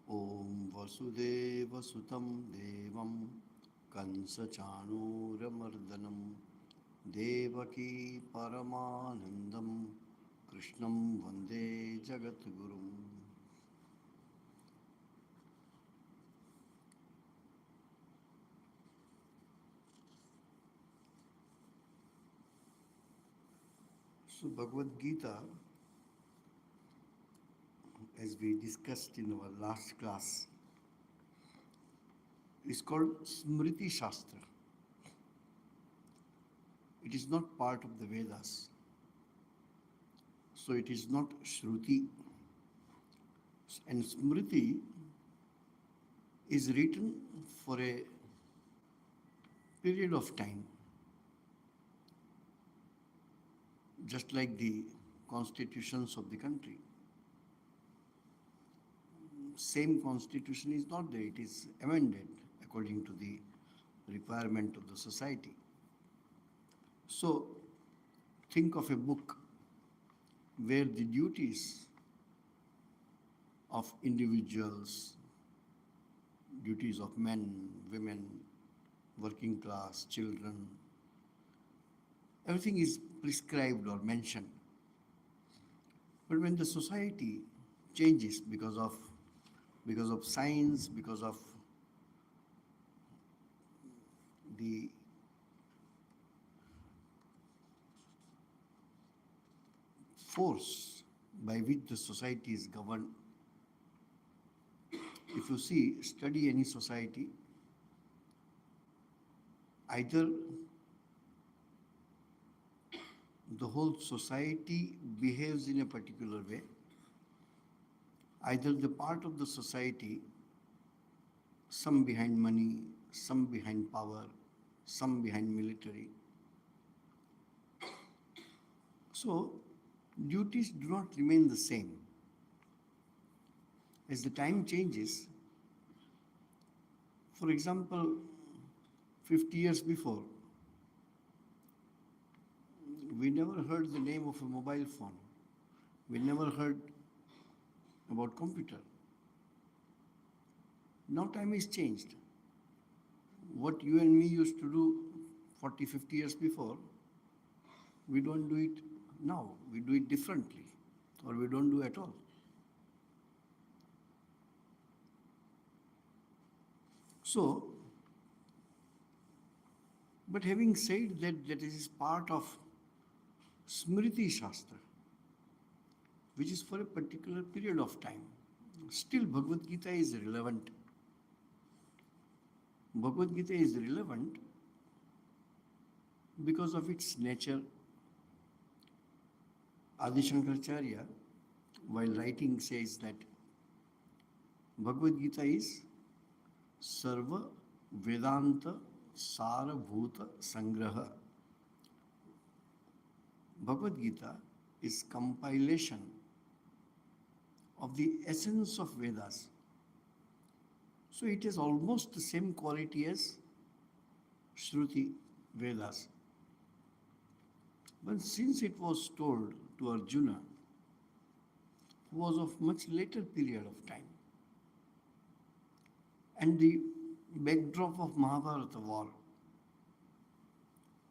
Om Vasudeva Sutam Devam Kansachanuramardanam Devaki Paramanandam Krishnam Vande Jagatgurum. So Bhagavad Gita, as we discussed in our last class, is called Smriti Shastra. It is not part of the Vedas. So it is not Shruti. And Smriti is written for a period of time, just like the constitutions of the country. Same constitution is not there, it is amended according to the requirement of the society. So think of a book where the duties of individuals, duties of men, women, working class, children, everything is prescribed or mentioned. But when the society changes because of science, because of the force by which the society is governed, if you study any society, either the whole society behaves in a particular way, either the part of the society, some behind money, some behind power, some behind military. So duties do not remain the same. As the time changes, for example, 50 years before, we never heard the name of a mobile phone. We never heard about computer. Now time is changed. What you and me used to do 40, 50 years before, we don't do it now. We do it differently, or we don't do at all. So, but having said that, that is part of Smriti Shastra, which is for a particular period of time. Still, Bhagavad Gita is relevant. Bhagavad Gita is relevant because of its nature. Adi Shankaracharya, while writing, says that Bhagavad Gita is Sarva Vedanta Sarabhuta Sangraha. Bhagavad Gita is compilation of the essence of Vedas. So it has almost the same quality as Shruti Vedas. But since it was told to Arjuna, who was of much later period of time, and the backdrop of Mahabharata war,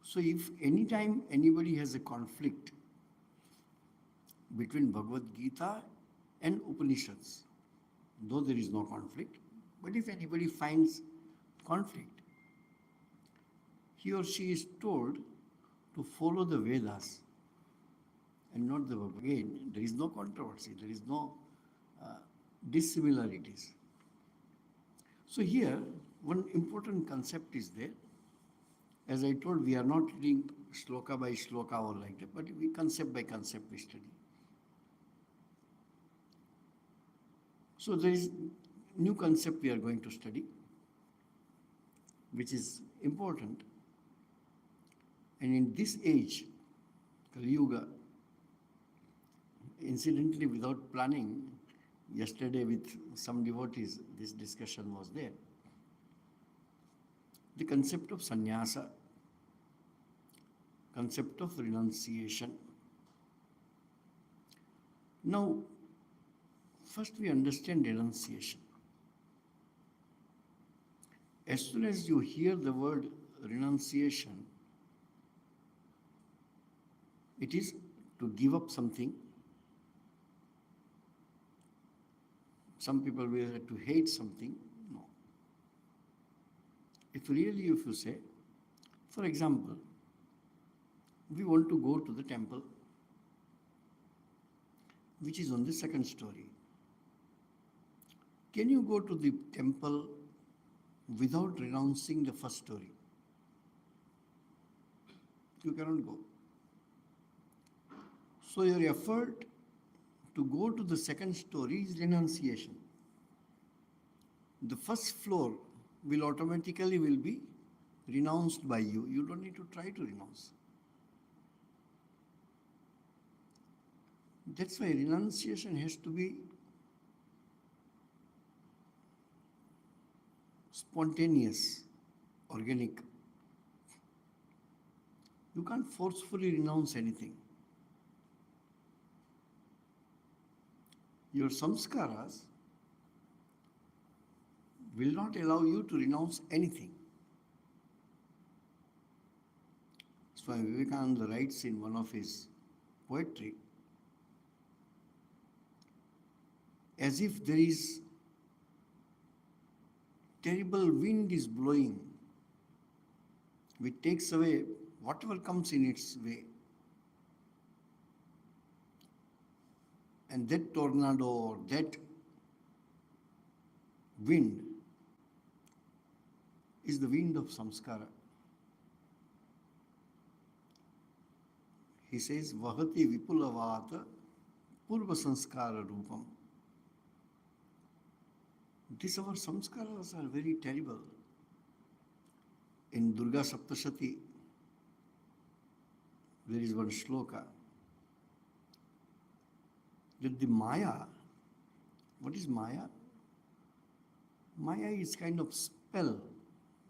so if any time anybody has a conflict between Bhagavad Gita and Upanishads, though there is no conflict, but if anybody finds conflict, he or she is told to follow the Vedas and not the Bhagavad. Again, there is no controversy, there is no dissimilarities. So here, one important concept is there. As I told, we are not reading shloka by shloka or like that, but we concept by concept we study. So there is new concept we are going to study, which is important. And in this age, Kali Yuga, incidentally without planning, yesterday with some devotees, this discussion was there. The concept of sannyasa, concept of renunciation. Now, first we understand renunciation. As soon as you hear the word renunciation, it is to give up something. Some people will say to hate something. No. If you say, for example, we want to go to the temple, which is on the second story. Can you go to the temple without renouncing the first story? You cannot go. So your effort to go to the second story is renunciation. The first floor will automatically be renounced by you. You don't need to try to renounce. That's why renunciation has to be spontaneous, organic. You can't forcefully renounce anything. Your samskaras will not allow you to renounce anything. Swami Vivekananda writes in one of his poetry, as if there is terrible wind is blowing, which takes away whatever comes in its way. And that tornado or that wind is the wind of samskara. He says, Vahati Vipulavata Purva Sanskara Rupam. These our samskaras are very terrible. In Durga Saptashati, there is one shloka that the Maya, what is Maya? Maya is kind of spell.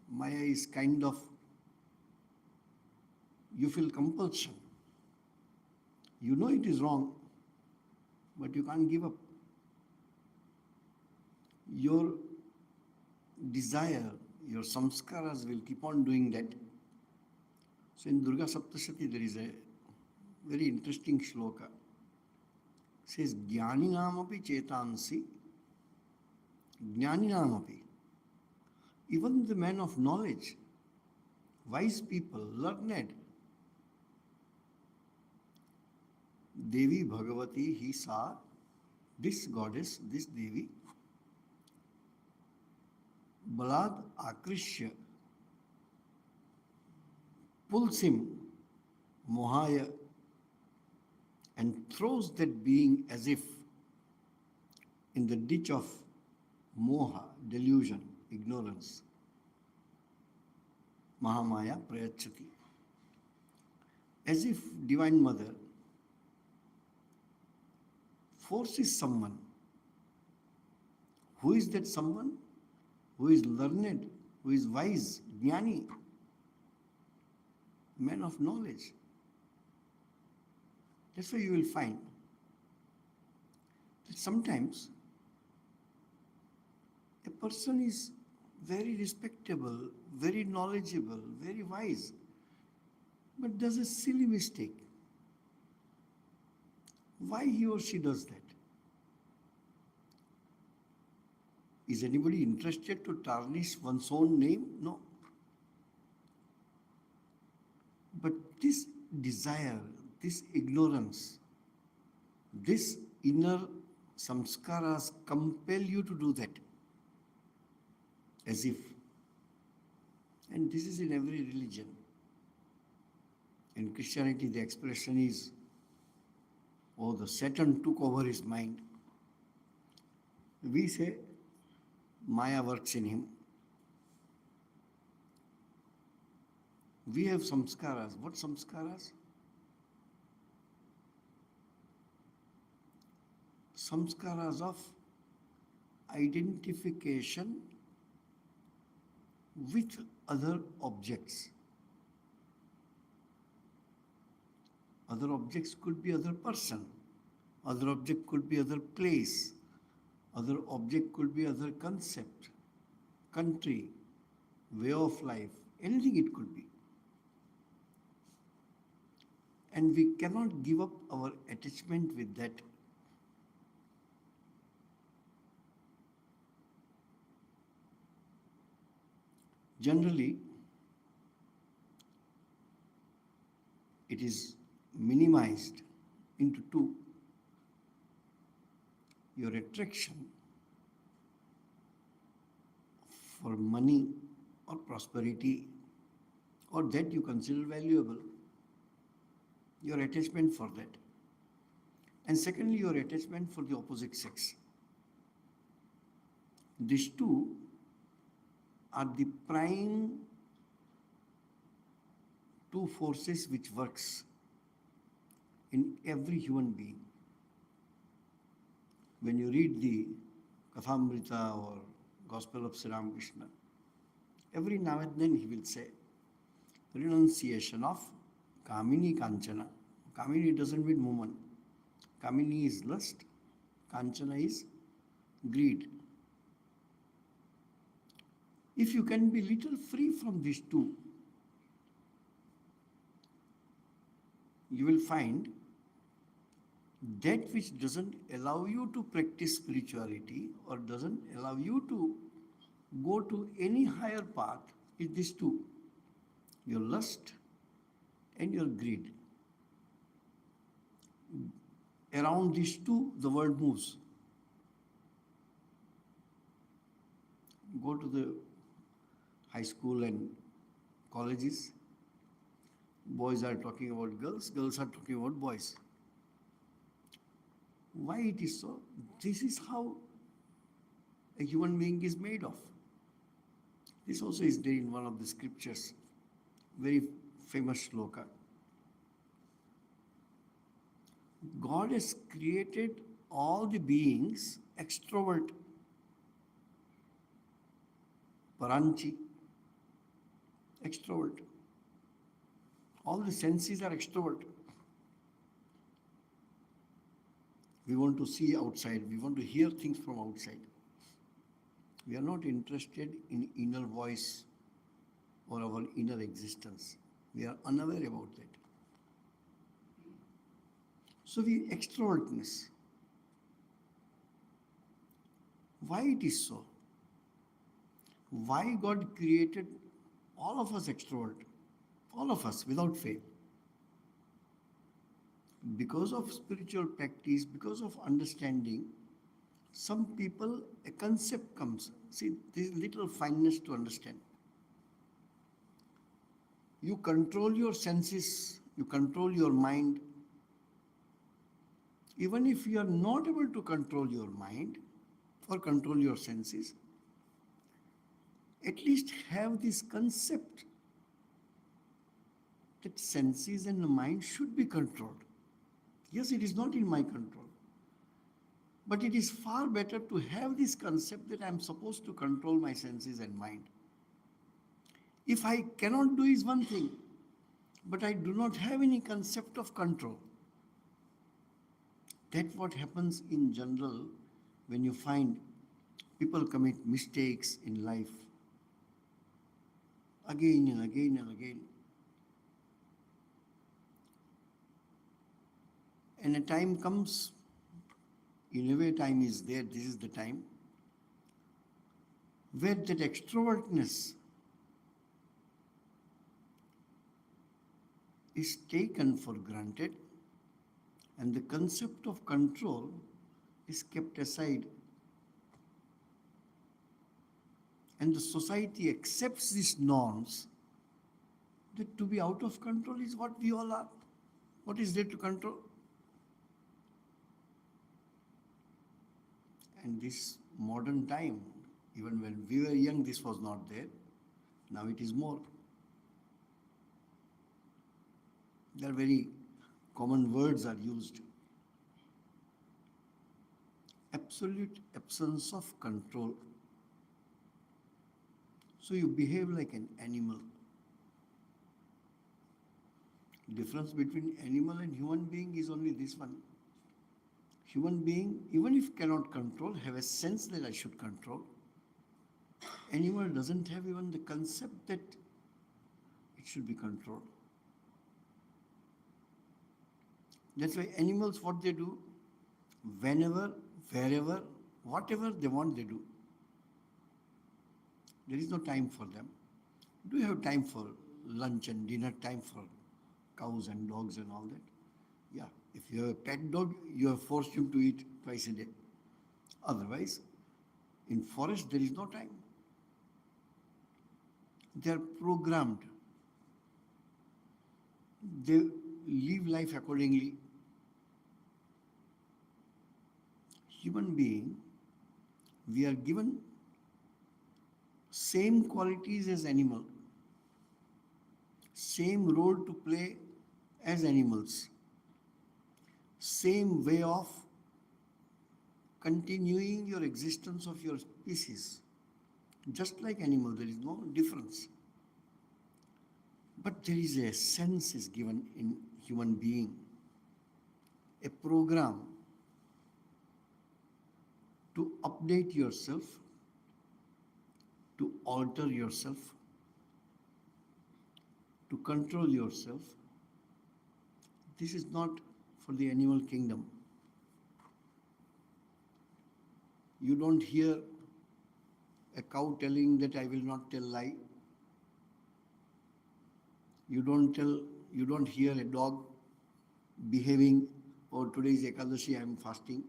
Maya is kind of, you feel compulsion. You know it is wrong, but you can't give up. Your desire, your samskaras will keep on doing that. So in Durga Saptashati there is a very interesting shloka. It says, Jnaninamapi chetansi, Jnaninamapi. Even the men of knowledge, wise people, learned, Devi Bhagavati, he saw this goddess, this Devi, Balad Akrishya, pulls him, Mohaya, and throws that being as if in the ditch of Moha, delusion, ignorance. Mahamaya Prayachati. As if Divine Mother forces someone. Who is that someone? Who is learned, who is wise, jnani, man of knowledge. That's why you will find that sometimes a person is very respectable, very knowledgeable, very wise, but does a silly mistake. Why he or she does that? Is anybody interested to tarnish one's own name? No. But this desire, this ignorance, this inner samskaras compel you to do that. As if. And this is in every religion. In Christianity, the expression is, oh, the Satan took over his mind. We say, Maya works in him. We have samskaras. What samskaras? Samskaras of identification with other objects. Other objects could be other person. Other object could be other place. Other object could be other concept, country, way of life, anything it could be. And we cannot give up our attachment with that. Generally, it is minimized into two. Your attraction for money or prosperity or that you consider valuable, your attachment for that. And secondly, your attachment for the opposite sex. These two are the prime two forces which works in every human being. When you read the Kathamrita or Gospel of Sri Ramakrishna, every now and then he will say, renunciation of Kamini Kanchana. Kamini doesn't mean woman. Kamini is lust, Kanchana is greed. If you can be little free from these two, you will find that which doesn't allow you to practice spirituality or doesn't allow you to go to any higher path is these two, your lust and your greed. Around these two, the world moves. Go to the high school and colleges. Boys are talking about girls, girls are talking about boys. Why it is so? This is how a human being is made of. This also is there in one of the scriptures, very famous shloka. God has created all the beings extrovert. Paranchi, extrovert. All the senses are extrovert. We want to see outside. We want to hear things from outside. We are not interested in inner voice or our inner existence. We are unaware about that. So the extrovertness. Why it is so? Why God created all of us extrovert? All of us without fail. Because of spiritual practice, because of understanding, some people, a concept comes. See, this little fineness to understand. You control your senses, you control your mind. Even if you are not able to control your mind or control your senses, at least have this concept that senses and the mind should be controlled. Yes, it is not in my control. But it is far better to have this concept that I am supposed to control my senses and mind. If I cannot do is one thing, but I do not have any concept of control. That's what happens in general when you find people commit mistakes in life again and again and again. And a time comes, in a way time is there, this is the time, where that extrovertness is taken for granted and the concept of control is kept aside. And the society accepts these norms that to be out of control is what we all are. What is there to control? And this modern time, even when we were young, this was not there. Now it is more. There are very common words are used. Absolute absence of control. So you behave like an animal. The difference between animal and human being is only this one. Human being, even if cannot control, have a sense that I should control. animal doesn't have even the concept that it should be controlled. That's why animals, what they do, whenever, wherever, whatever they want, they do. There is no time for them. Do you have time for lunch and dinner time for cows and dogs and all that? Yeah. If you have a pet dog, you have forced him to eat twice a day. Otherwise, in forest, there is no time. They are programmed. They live life accordingly. Human being, we are given same qualities as animal, same role to play as animals, same way of continuing your existence of your species. Just like animal, there is no difference. But there is a sense is given in human being, a program to update yourself, to alter yourself, to control yourself. This is not for the animal kingdom. You don't hear a cow telling that I will not tell lie. You don't hear a dog behaving, oh, today is Ekadashi, I am fasting.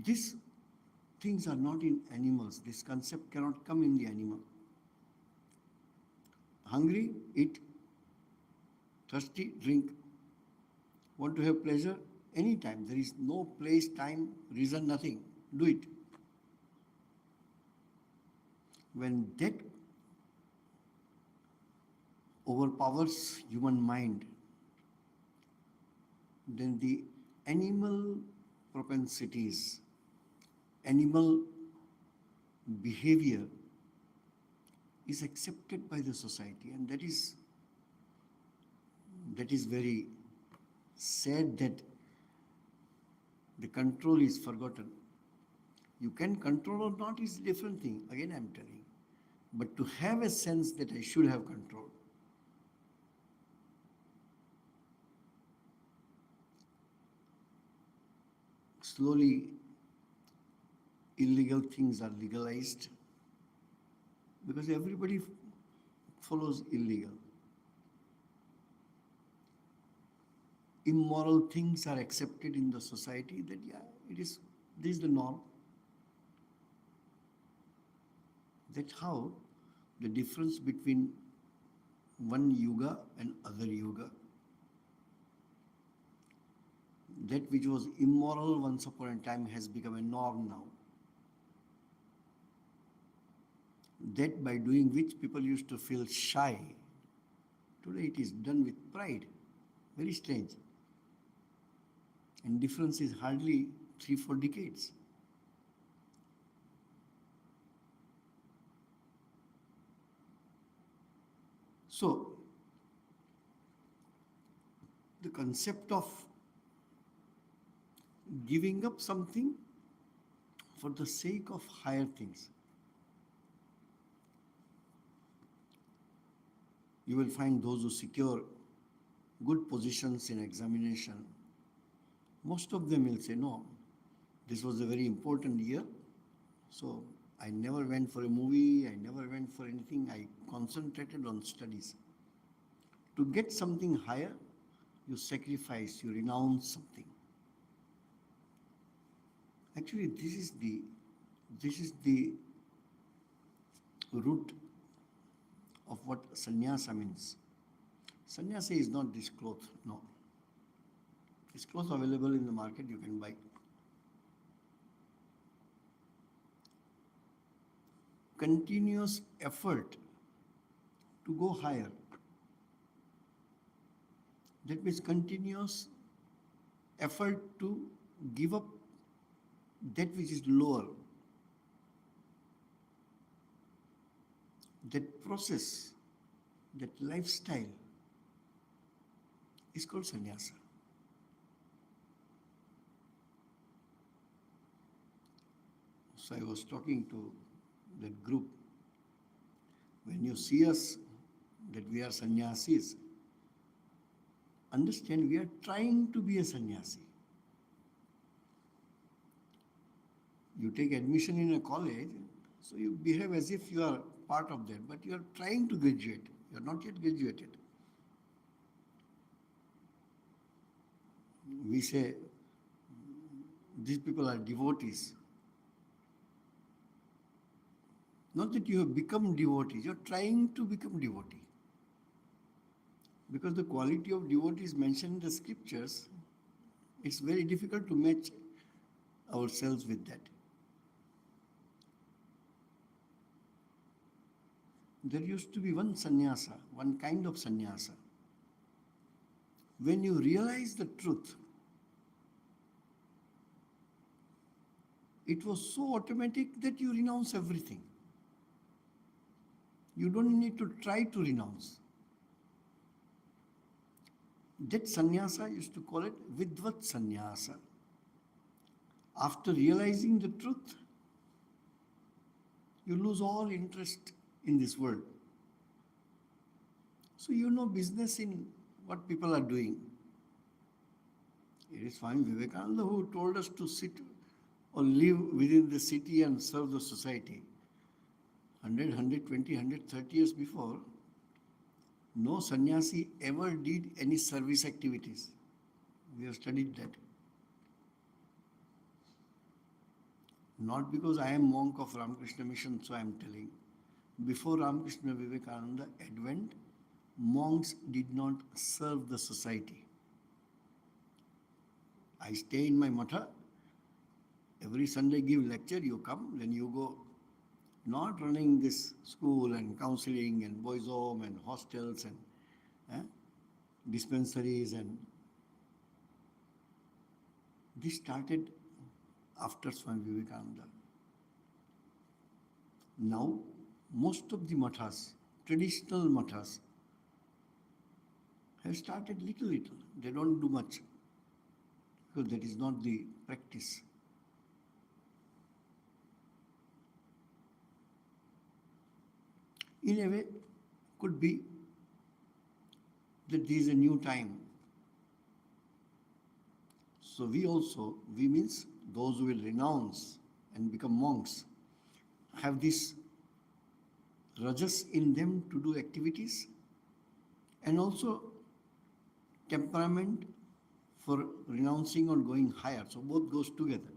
These things are not in animals. This concept cannot come in the animal. Hungry, eat. Thirsty, drink. Want to have pleasure? Anytime. There is no place, time, reason, nothing. Do it. When that overpowers human mind, then the animal propensities, animal behavior is accepted by the society, and that is very sad that the control is forgotten. You can control or not is a different thing, again I am telling. But to have a sense that I should have control. Slowly, illegal things are legalized because everybody follows illegal. Immoral things are accepted in the society that, yeah, this is the norm. That's how the difference between one yuga and other yuga. That which was immoral once upon a time has become a norm now. That by doing which people used to feel shy, today it is done with pride. Very strange. And difference is hardly 3-4 decades. So, the concept of giving up something for the sake of higher things. You will find those who secure good positions in examination. Most of them will say, no, this was a very important year, so I never went for a movie, I never went for anything, I concentrated on studies. To get something higher, you sacrifice, you renounce something. Actually, this is the root of what sannyasa means. Sannyasa is not this cloth, no. This cloth available in the market, you can buy. Continuous effort to go higher. That means continuous effort to give up that which is lower. That process, that lifestyle is called sannyasa. So I was talking to that group. When you see us that we are sannyasis, understand we are trying to be a sannyasi. You take admission in a college, so you behave as if you are part of that, but you are trying to graduate. You are not yet graduated. We say, these people are devotees. Not that you have become devotees, you are trying to become devotee. Because the quality of devotees mentioned in the scriptures, it's very difficult to match ourselves with that. There used to be one sannyasa, one kind of sannyasa. When you realize the truth, it was so automatic that you renounce everything. You don't need to try to renounce. That sannyasa used to call it vidvat sannyasa. After realizing the truth, you lose all interest in this world. So you know business in what people are doing. It is Swami Vivekananda who told us to sit or live within the city and serve the society. 100, 120, 130 years before, no sannyasi ever did any service activities. We have studied that. Not because I am monk of Ramakrishna Mission, so I am telling. Before Ramakrishna Vivekananda advent, monks did not serve the society. I stay in my matha. Every Sunday give lecture, you come, then you go. Not running this school and counseling and boys' home and hostels and dispensaries and this started after Swami Vivekananda. Now, most of the mathas, traditional mathas, have started little. They don't do much because that is not the practice. In a way, could be that there is a new time. So we means those who will renounce and become monks, have this rajas in them to do activities and also temperament for renouncing or going higher. So both goes together.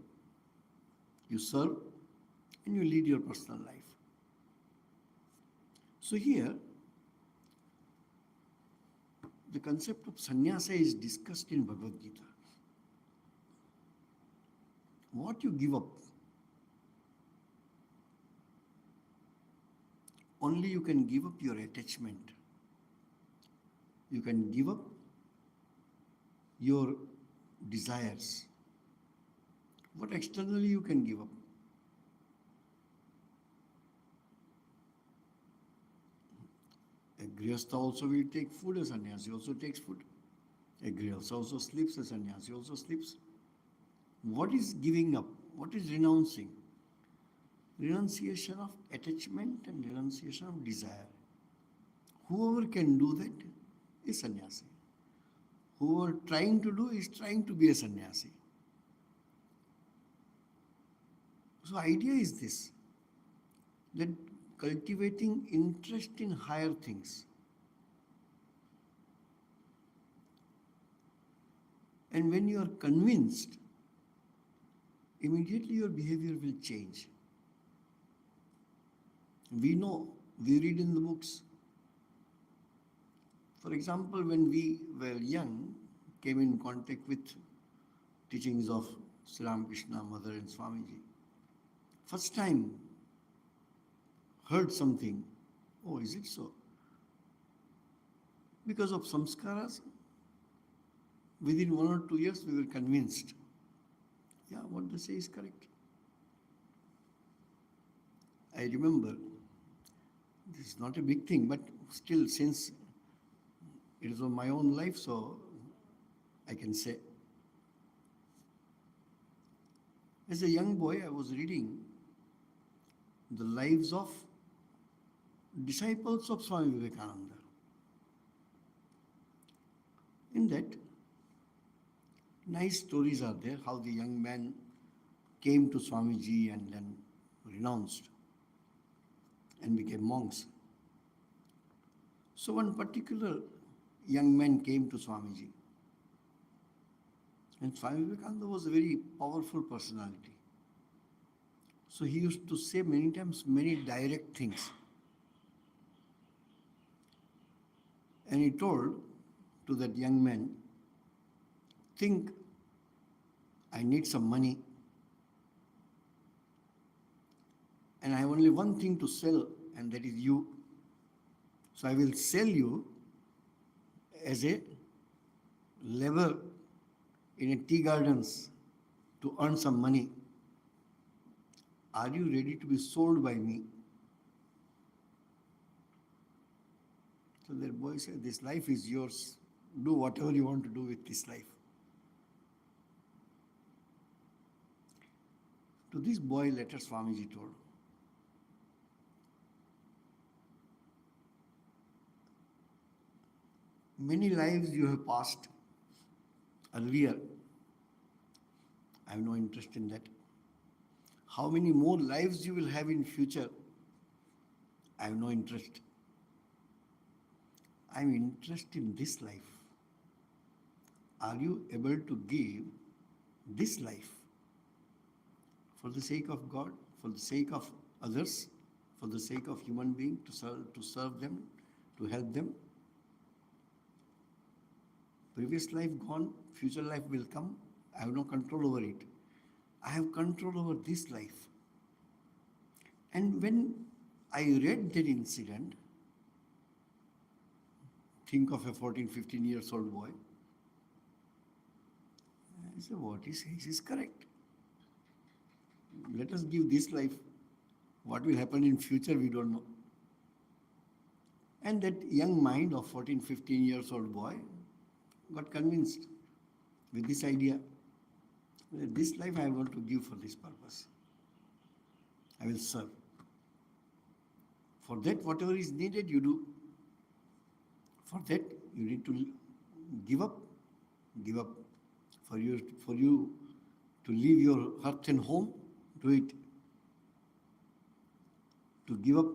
You serve and you lead your personal life. So here, the concept of sannyasa is discussed in Bhagavad Gita. What you give up, only you can give up your attachment. You can give up your desires. What externally you can give up. A grihastha also will take food, a sannyasi also takes food. A grihastha also sleeps, a sannyasi also sleeps. What is giving up? What is renouncing? Renunciation of attachment and renunciation of desire. Whoever can do that is sannyasi. Whoever trying to do is trying to be a sannyasi. So idea is this, that cultivating interest in higher things. And when you are convinced, immediately your behavior will change. We know, we read in the books. For example, when we were young, came in contact with teachings of Sri Ramakrishna, Mother and Swamiji. First time, heard something. Oh, is it so? Because of samskaras, within 1 or 2 years we were convinced. Yeah, what they say is correct. I remember, this is not a big thing, but still since it is of my own life, so I can say. As a young boy, I was reading the lives of disciples of Swami Vivekananda. In that, nice stories are there, how the young man came to Swamiji and then renounced and became monks. So one particular young man came to Swamiji. And Swami Vivekananda was a very powerful personality. So he used to say many times many direct things. And he told to that young man, think, I need some money and I have only one thing to sell, and that is you. So I will sell you as a labor in a tea gardens to earn some money. Are you ready to be sold by me? So that boy said, this life is yours. Do whatever you want to do with this life. To this boy, later Swamiji told, many lives you have passed earlier. I have no interest in that. How many more lives you will have in future? I have no interest. I am interested in this life. Are you able to give this life for the sake of God, for the sake of others, for the sake of human beings, to serve them, to help them? Previous life gone, future life will come. I have no control over it. I have control over this life. And when I read that incident, think of a 14, 15 years old boy. I said, what he says is correct. Let us give this life. What will happen in future, we don't know. And that young mind of 14, 15 years old boy got convinced with this idea. This life I want to give for this purpose. I will serve. For that, whatever is needed, you do. For that, you need to give up. Give up. For you to leave your hearth and home, do it. To give up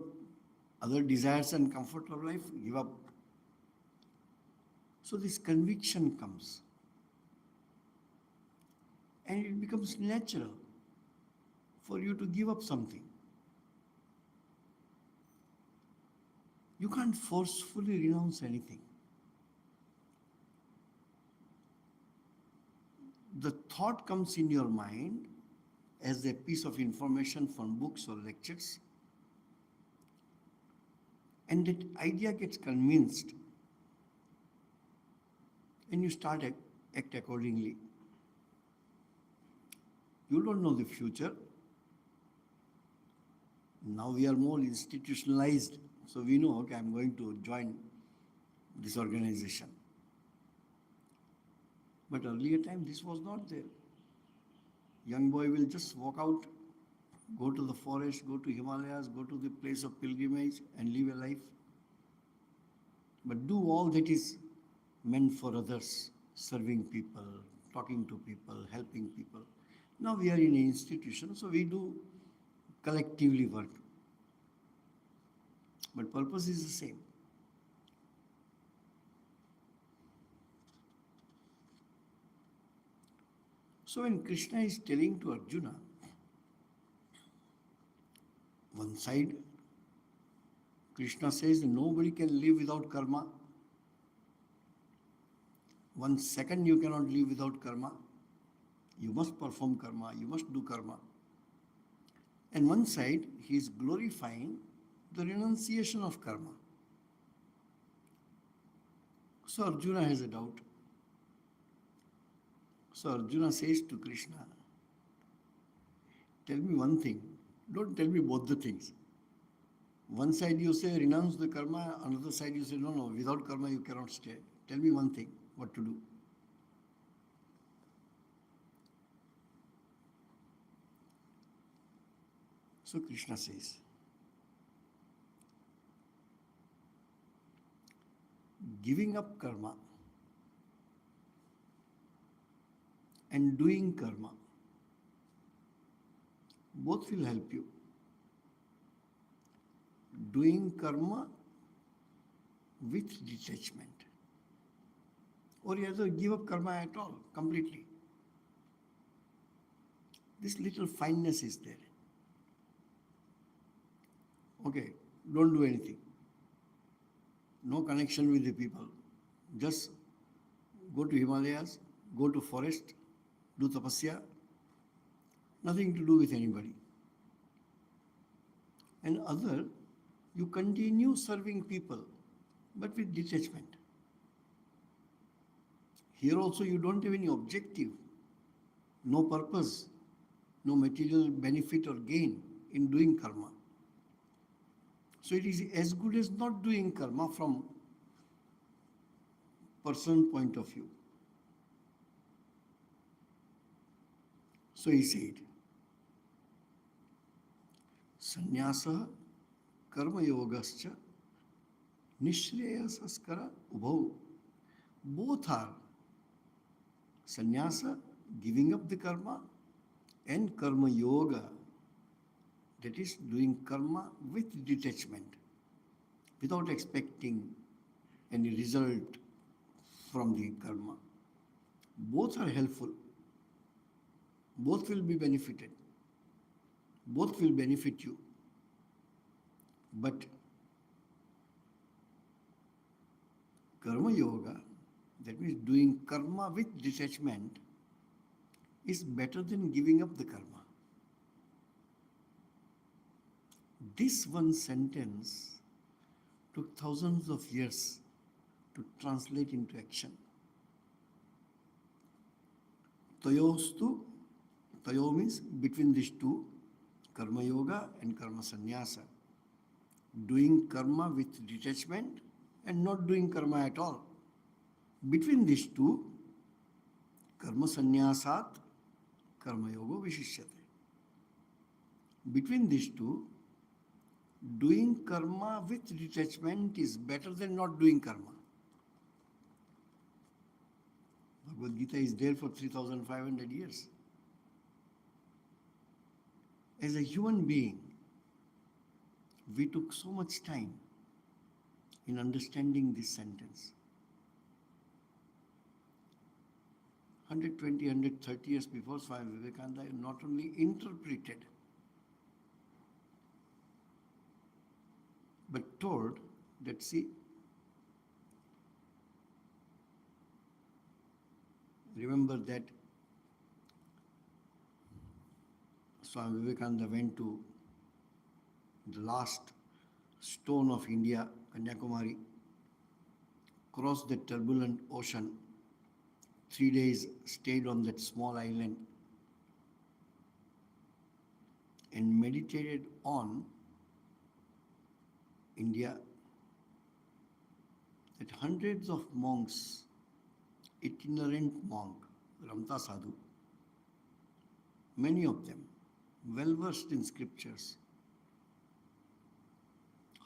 other desires and comfort of life, give up. So this conviction comes. And it becomes natural for you to give up something. You can't forcefully renounce anything. The thought comes in your mind as a piece of information from books or lectures, and that idea gets convinced, and you start act accordingly. You don't know the future. Now we are more institutionalized, so we know, okay, I'm going to join this organization. But earlier time, this was not there. Young boy will just walk out, go to the forest, go to Himalayas, go to the place of pilgrimage and live a life. But do all that is meant for others, serving people, talking to people, helping people. Now we are in an institution, so we do collectively work. But purpose is the same. So when Krishna is telling to Arjuna, one side, Krishna says nobody can live without karma. 1 second you cannot live without karma. You must perform karma, you must do karma. And one side, he is glorifying the renunciation of karma. So Arjuna has a doubt. So Arjuna says to Krishna, tell me one thing, don't tell me both the things. One side you say renounce the karma, another side you say no, without karma you cannot stay. Tell me one thing, what to do. So Krishna says, giving up karma and doing karma, both will help you. Doing karma with detachment. Or you have to give up karma at all, completely. This little fineness is there. Okay, don't do anything. No connection with the people. Just go to Himalayas, go to forest, do tapasya, nothing to do with anybody. And other, you continue serving people, but with detachment. Here also you don't have any objective, no purpose, no material benefit or gain in doing karma. So it is as good as not doing karma from personal point of view. So he said, Sannyasa karma yogascha nishreyasaskara ubhau. Both are sannyasa, giving up the karma, and karma yoga, that is doing karma with detachment, without expecting any result from the karma. Both are helpful. Both will be benefited. Both will benefit you. But karma yoga, that means doing karma with detachment, is better than giving up the karma. This one sentence took thousands of years to translate into action. Tayostu, tayo means between these two, karma yoga and karma sannyasa. Doing karma with detachment and not doing karma at all. Between these two, karma sannyasat, karma yoga vishishyate. Between these two, doing karma with detachment is better than not doing karma. Bhagavad Gita is there for 3,500 years. As a human being, we took so much time in understanding this sentence. 120, 130 years before, Swami Vivekananda not only interpreted, but told that, see, remember that Swami Vivekananda went to the last stone of India, Kanyakumari, crossed the turbulent ocean, 3 days stayed on that small island and meditated on India, that hundreds of monks, itinerant monk, Ramta Sadhu, many of them well versed in scriptures,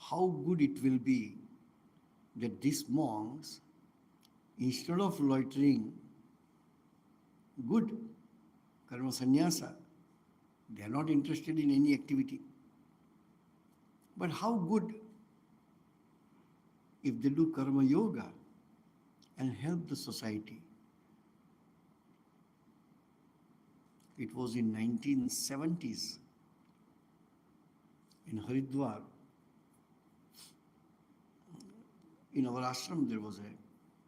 how good it will be that these monks, instead of loitering, good, karma sannyasa, they are not interested in any activity. But how good if they do karma yoga and help the society. It was in 1970s in Haridwar. In our ashram there was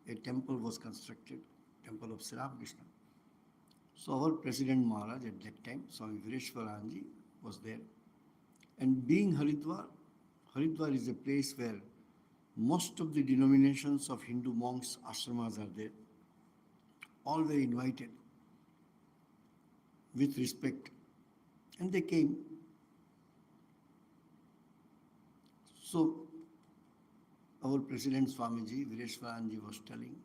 a temple was constructed, temple of Sri Ramakrishna. So our President Maharaj at that time, Swami Vireshwaranji, was there. And being Haridwar, Haridwar is a place where most of the denominations of Hindu monks, ashramas are there. All were invited with respect. And they came. So our President Swamiji, Vireshwaranji, was telling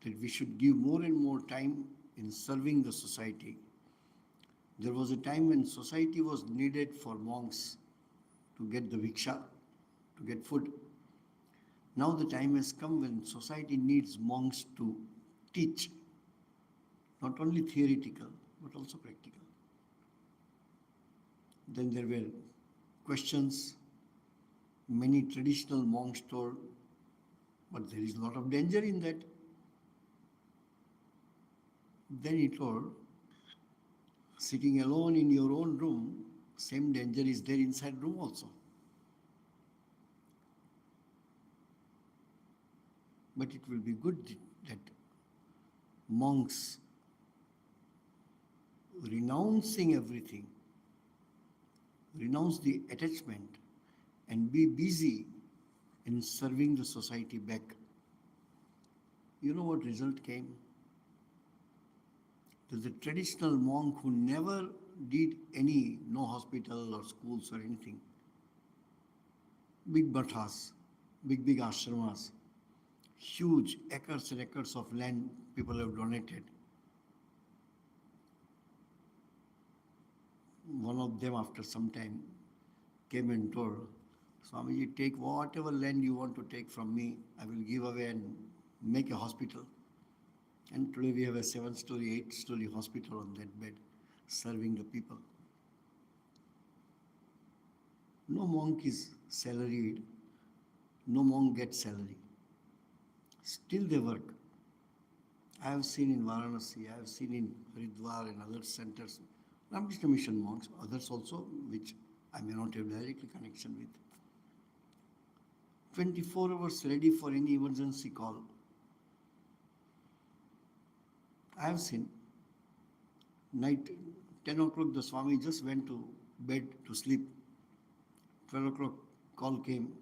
that we should give more and more time in serving the society. There was a time when society was needed for monks to get the viksha, to get food. Now the time has come when society needs monks to teach, not only theoretical, but also practical. Then there were questions. Many traditional monks told, but there is a lot of danger in that. Then he told, sitting alone in your own room, same danger is there inside room also. But it will be good that monks, renouncing everything, renounce the attachment and be busy in serving the society back. You know what result came? There's a traditional monk who never did no hospital or schools or anything. Big mathas, big ashramas, huge acres and acres of land people have donated. One of them, after some time, came and told, Swamiji, take whatever land you want to take from me, I will give away and make a hospital. And today we have a 7-story, 8-story hospital on that bed, serving the people. No monk is salaried, no monk gets salary. Still they work. I have seen in Varanasi, I have seen in Haridwar and other centers, Ramakrishna Mission monks, others also, which I may not have directly connection with. 24 hours ready for any emergency call. I have seen. Night, 10 o'clock, the Swami just went to bed to sleep. 12 o'clock, call came.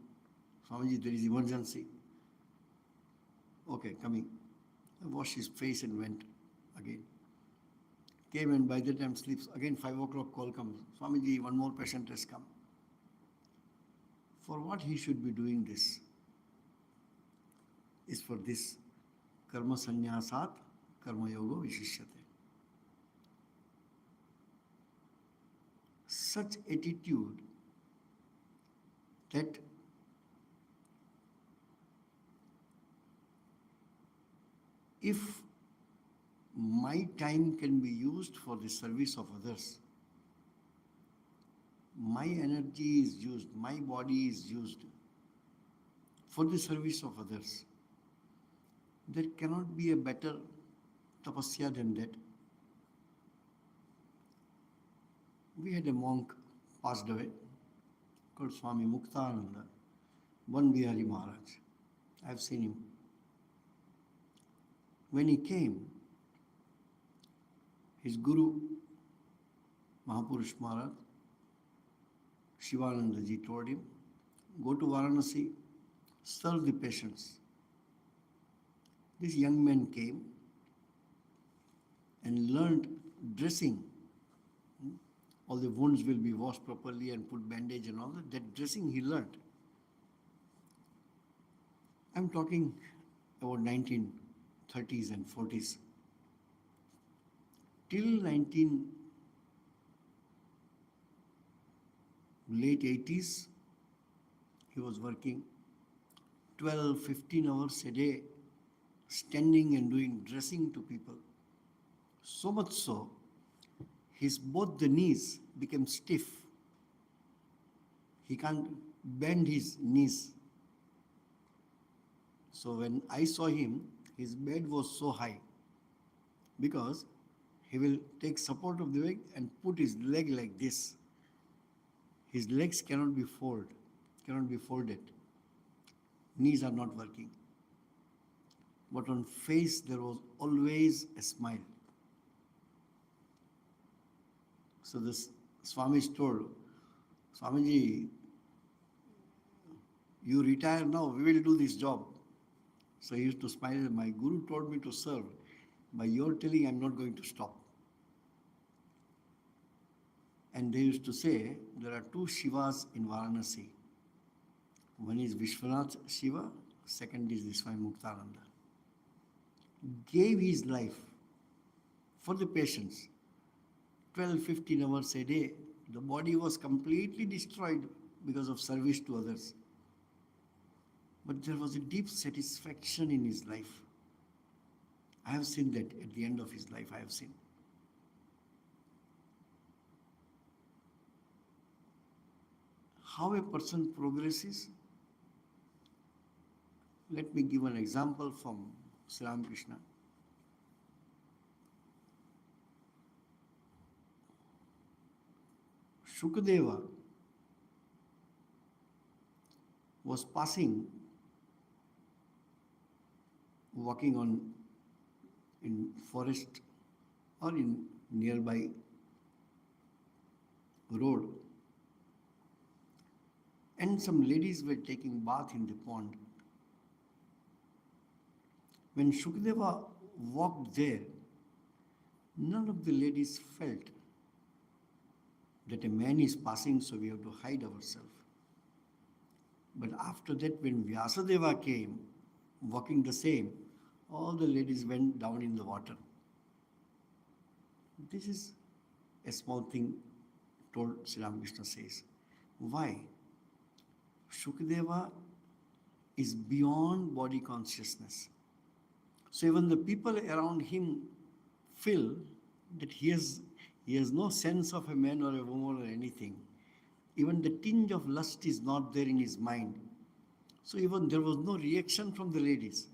Swamiji, there is emergency. Okay, coming. I washed his face and went again. Came and by the time sleeps. Again, 5 o'clock, call comes. Swamiji, one more patient has come. For what he should be doing this? Is for this. Karma sannyasat, karma yoga vishishyate. Such attitude that if my time can be used for the service of others, my energy is used, my body is used for the service of others, there cannot be a better tapasya than that. We had a monk passed away called Swami Muktananda, One Bihari Maharaj. I have seen him. When he came, his Guru, Mahapurush Maharaj, Shivananda ji told him, go to Varanasi, serve the patients. This young man came and learned dressing. All the wounds will be washed properly and put bandage and all that. That dressing he learned. I'm talking about 1930s and 40s. Till late 80s, he was working 12, 15 hours a day, standing and doing dressing to people. So much so, both the knees became stiff. He can't bend his knees. So when I saw him, his bed was so high because he will take support of the leg and put his leg like this. His legs cannot be folded. Knees are not working. But on face there was always a smile. So this Swami told, Swamiji, you retire now, we will do this job. So he used to smile. My Guru told me to serve. By your telling, I'm not going to stop. And they used to say, there are two Shivas in Varanasi. One is Vishwanath Shiva, second is this Swami Muktananda. Gave his life for the patients. 12, 15 hours a day. The body was completely destroyed because of service to others. But there was a deep satisfaction in his life. I have seen that at the end of his life, I have seen. How a person progresses. Let me give an example from Sri Ramakrishna. Shukadeva was passing, walking in forest or in nearby road, and some ladies were taking bath in the pond. When Shukadeva walked there, none of the ladies felt that a man is passing, so we have to hide ourselves. But after that, when Vyasadeva came, walking the same, all the ladies went down in the water. This is a small thing told Sri Ramakrishna says. Why? Shukadeva is beyond body consciousness. So even the people around him feel that he has no sense of a man or a woman or anything. Even the tinge of lust is not there in his mind. So even there was no reaction from the ladies.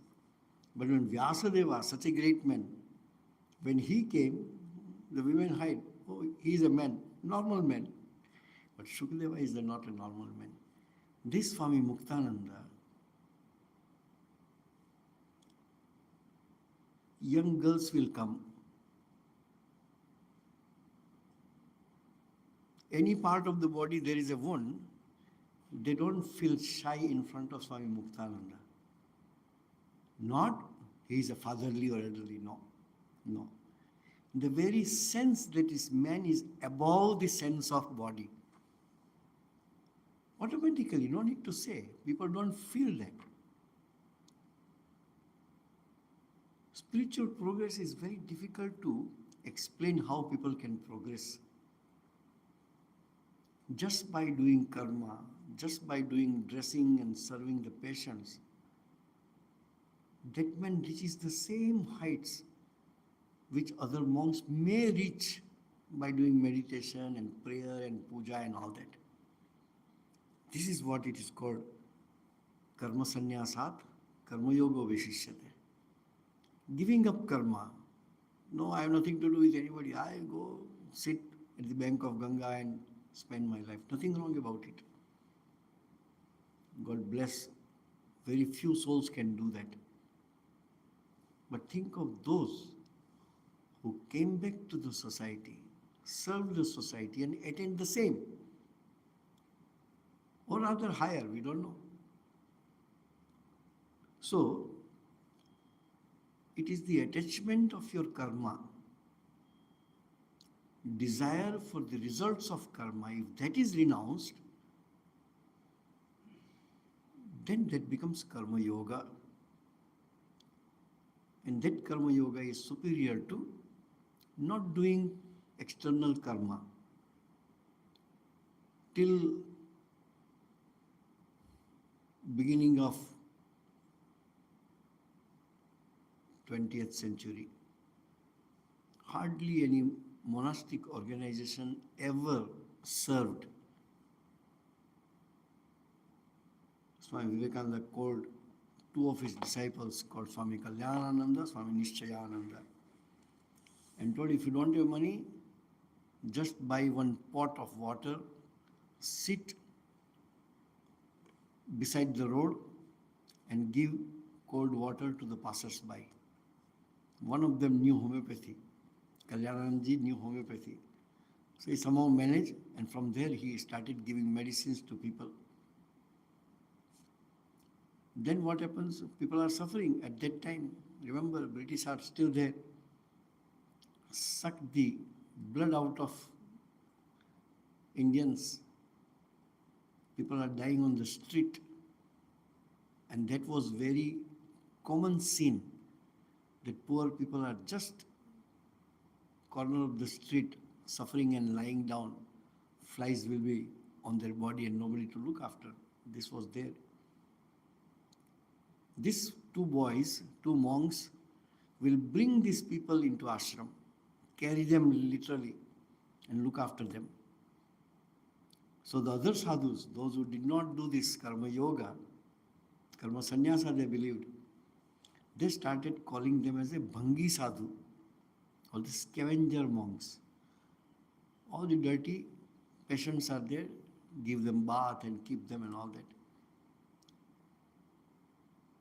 But when Vyasadeva, such a great man, when he came, the women hide. Oh, he is a man, normal man. But Shukadeva is not a normal man. This Swami Muktananda, young girls will come. Any part of the body there is a wound, they don't feel shy in front of Swami Muktananda. Not he is a fatherly or elderly, no. The very sense that this man is above the sense of body. Automatically, no need to say. People don't feel that. Spiritual progress is very difficult to explain how people can progress. Just by doing karma, just by doing dressing and serving the patients, that man reaches the same heights which other monks may reach by doing meditation and prayer and puja and all that. This is what it is called karma sannyasat, karma yoga vishishyate. Giving up karma. No, I have nothing to do with anybody. I go sit at the bank of Ganga and spend my life. Nothing wrong about it. God bless. Very few souls can do that. But think of those who came back to the society, served the society and attained the same. Or rather higher, we don't know. So, it is the attachment of your karma, desire for the results of karma, if that is renounced, then that becomes karma yoga. And that karma yoga is superior to not doing external karma. Till beginning of 20th century, hardly any monastic organization ever served. Swami Vivekananda called two of his disciples called Swami Kalyanananda, Swami Nishchayananda, and told, if you don't have money, just buy one pot of water, sit beside the road and give cold water to the passers-by. One of them knew homeopathy. Kalyananandji knew homeopathy. So he somehow managed, and from there he started giving medicines to people. Then what happens? People are suffering at that time. Remember, British are still there. Suck the blood out of Indians. People are dying on the street. And that was very common scene, that poor people are just corner of the street suffering and lying down. Flies will be on their body and nobody to look after. This was there. These two boys, two monks, will bring these people into ashram, carry them literally, and look after them. So the other sadhus, those who did not do this karma yoga, karma sannyasa they believed, they started calling them as a bhangi sadhu, or the scavenger monks. All the dirty patients are there, give them bath and keep them and all that.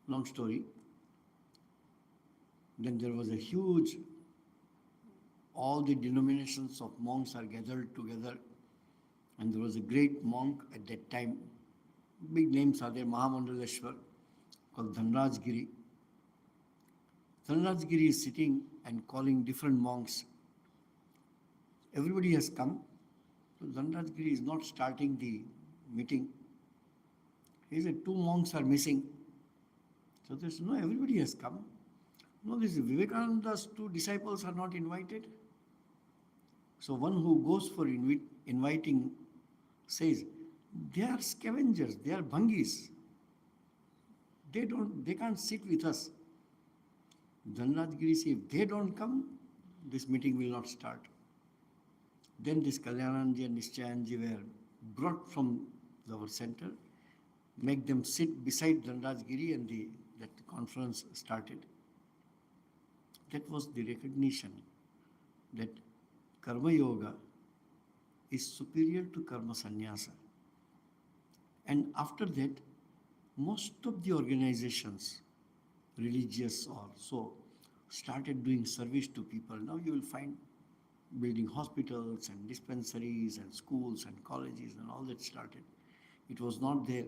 Long story. Then there was a huge, all the denominations of monks are gathered together, and there was a great monk at that time. Big names are there, Mahamandaleshwar, called Dhanrajgiri. Dhanrajgiri is sitting and calling different monks. Everybody has come. So Dhanrajgiri is not starting the meeting. He said, 2 monks are missing. So they said, no, everybody has come. No, this Vivekananda's 2 disciples are not invited. So one who goes for inviting says, they are scavengers, they are bhangis. They can't sit with us. Dhanrajgiri says, if they don't come, this meeting will not start. Then this Kalyananji and Nishchayanji were brought from our center, make them sit beside Dhanrajgiri, and that conference started. That was the recognition that Karma Yoga is superior to Karma Sannyasa. And after that, most of the organizations, religious or so, started doing service to people. Now you will find building hospitals and dispensaries and schools and colleges and all that started. It was not there.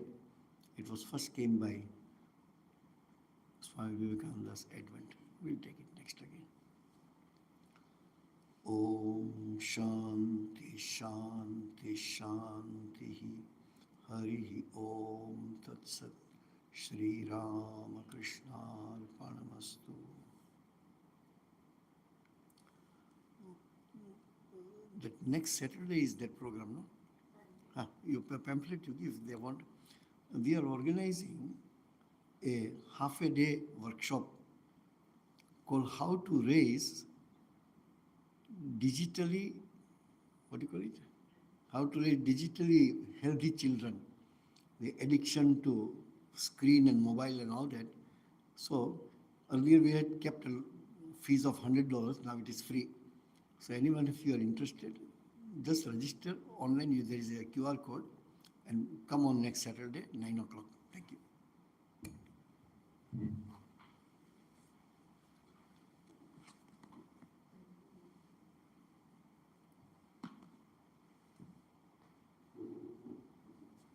It was first came by Swami Vivekananda's advent. We'll take it next again. Om Shanti Shanti Shanti Hari Om Tat Sat Shri Ramakrishna Arpanamastu. That next Saturday is that program, no? You pamphlet you give, they want. We are organizing a half a day workshop called How to Raise Digitally, what do you call it? How to raise digitally healthy children. The addiction to screen and mobile and all that. So earlier we had kept a fees of $100, now it is free. So anyone, if you are interested, just register online. There is a QR code, and come on next Saturday, 9 o'clock. Thank you.